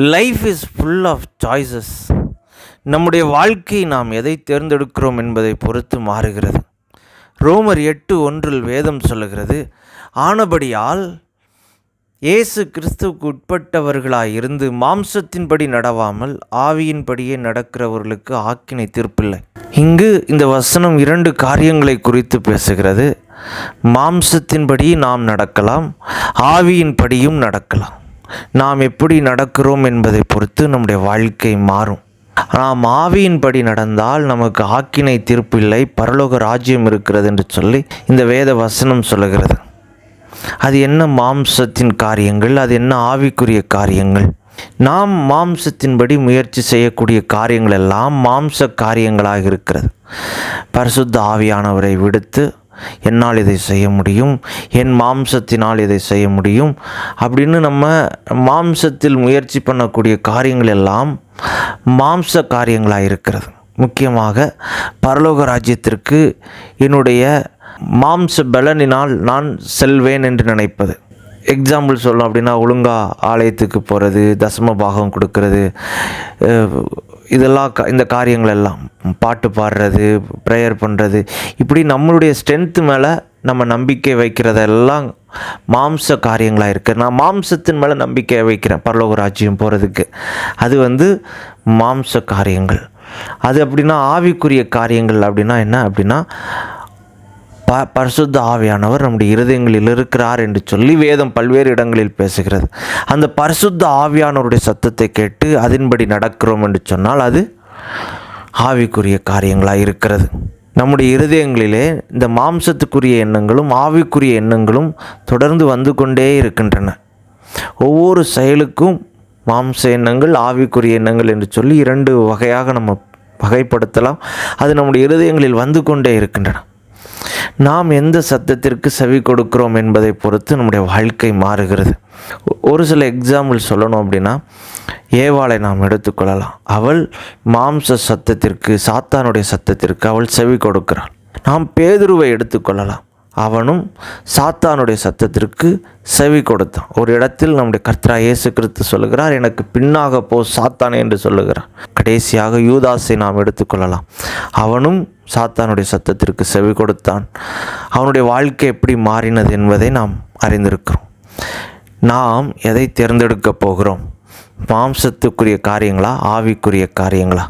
Life is full of choices. நம்முடைய வாழ்க்கை நாம் எதை தேர்ந்தெடுக்கிறோம் என்பதை பொறுத்து மாறுகிறது. ரோமர் 8:1 வேதம் சொல்லுகிறது, ஆனபடியால் இயேசு கிறிஸ்துவுக்கு உட்பட்டவர்களாயிருந்து மாம்சத்தின்படி நடவாமல் ஆவியின்படியே நடக்கிறவர்களுக்கு ஆக்கினை தீர்ப்பில்லை. இங்கு இந்த வசனம் 2 காரியங்களை குறித்து பேசுகிறது. மாம்சத்தின்படி நாம் நடக்கலாம், ஆவியின்படியும் நடக்கலாம். நாம் எப்படி நடக்கிறோம் என்பதை பொறுத்து நம்முடைய வாழ்க்கை மாறும். நாம் ஆவியின்படி நடந்தால் நமக்கு ஆக்கினை தீர்ப்பில்லை, பரலோக ராஜ்யம் இருக்கிறது என்று சொல்லி இந்த வேத வசனம் சொல்லுகிறது. அது என்ன மாம்சத்தின் காரியங்கள், அது என்ன ஆவிக்குரிய காரியங்கள்? நாம் மாம்சத்தின்படி முயற்சி செய்யக்கூடிய காரியங்கள் எல்லாம் மாம்ச காரியங்களாக இருக்கிறது. பரிசுத்த ஆவியானவரை விடுத்து என்னால் இதை செய்ய முடியும், என் மாம்சத்தினால் இதை செய்ய முடியும் அப்படின்னு நம்ம மாம்சத்தில் முயற்சி பண்ணக்கூடிய காரியங்கள் எல்லாம் மாம்ச காரியங்களாக இருக்கிறது. முக்கியமாக பரலோக ராஜ்யத்திற்கு என்னுடைய மாம்ச பலனினால் நான் செல்வேன் என்று நினைப்பது. எக்ஸாம்பிள் சொல்லணும் அப்படின்னா, ஒழுங்காக ஆலயத்துக்கு போகிறது, தசம பாகம் கொடுக்கறது, இதெல்லாம் இந்த காரியங்கள் எல்லாம், பாட்டு பாடுறது, ப்ரேயர் பண்ணுறது, இப்படி நம்மளுடைய ஸ்ட்ரென்த்து மேலே நம்ம நம்பிக்கை வைக்கிறதெல்லாம் மாம்ச காரியங்களாக இருக்குது. நான் மாம்சத்தின் மேலே நம்பிக்கை வைக்கிறேன் பரலோக ராஜ்யம் போகிறதுக்கு, அது மாம்ச காரியங்கள். அது அப்படின்னா ஆவிக்குரிய காரியங்கள் அப்படின்னா என்ன அப்படின்னா, பரிசுத்த ஆவியானவர் நம்முடைய இருதயங்களில் இருக்கிறார் என்று சொல்லி வேதம் பல்வேறு இடங்களில் பேசுகிறது. அந்த பரிசுத்த ஆவியானவருடைய சத்தத்தை கேட்டு அதன்படி நடக்கிறோம் என்று சொன்னால் அது ஆவிக்குரிய காரியங்களாக இருக்கிறது. நம்முடைய இருதயங்களிலே இந்த மாம்சத்துக்குரிய எண்ணங்களும் ஆவிக்குரிய எண்ணங்களும் தொடர்ந்து வந்து கொண்டே இருக்கின்றன. ஒவ்வொரு செயலுக்கும் மாம்ச எண்ணங்கள், ஆவிக்குரிய எண்ணங்கள் என்று சொல்லி 2 வகையாக நம்ம வகைப்படுத்தலாம். அது நம்முடைய இருதயங்களில் வந்து கொண்டே இருக்கின்றன. நாம் எந்த சத்தத்திற்கு செவி கொடுக்கிறோம் என்பதை பொறுத்து நம்முடைய வாழ்க்கை மாறுகிறது. ஒரு சில எக்ஸாம்பிள் சொல்லணும் அப்படின்னா, ஏவாளை நாம் எடுத்துக்கொள்ளலாம். அவள் மாம்ச சத்தத்திற்கு, சாத்தானுடைய சத்தத்திற்கு அவள் செவி கொடுக்கிறாள். நாம் பேதுருவை எடுத்துக்கொள்ளலாம். அவனும் சாத்தானுடைய சத்தத்திற்கு செவி கொடுத்தான். ஒரு இடத்தில் நம்முடைய கர்த்தராகிய இயேசு கிறிஸ்து சொல்லுகிறார், எனக்கு பின்னாக போ சாத்தானே என்று சொல்லுகிறார். கடைசியாக யூதாசை நாம் எடுத்துக்கொள்ளலாம். அவனும் சாத்தானுடைய சத்தத்திற்கு செவி கொடுத்தான். அவனுடைய வாழ்க்கை எப்படி மாறினது என்பதை நாம் அறிந்திருக்கிறோம். நாம் எதை தேர்ந்தெடுக்க போகிறோம்? மாம்சத்துக்குரிய காரியங்களா, ஆவிக்குரிய காரியங்களா?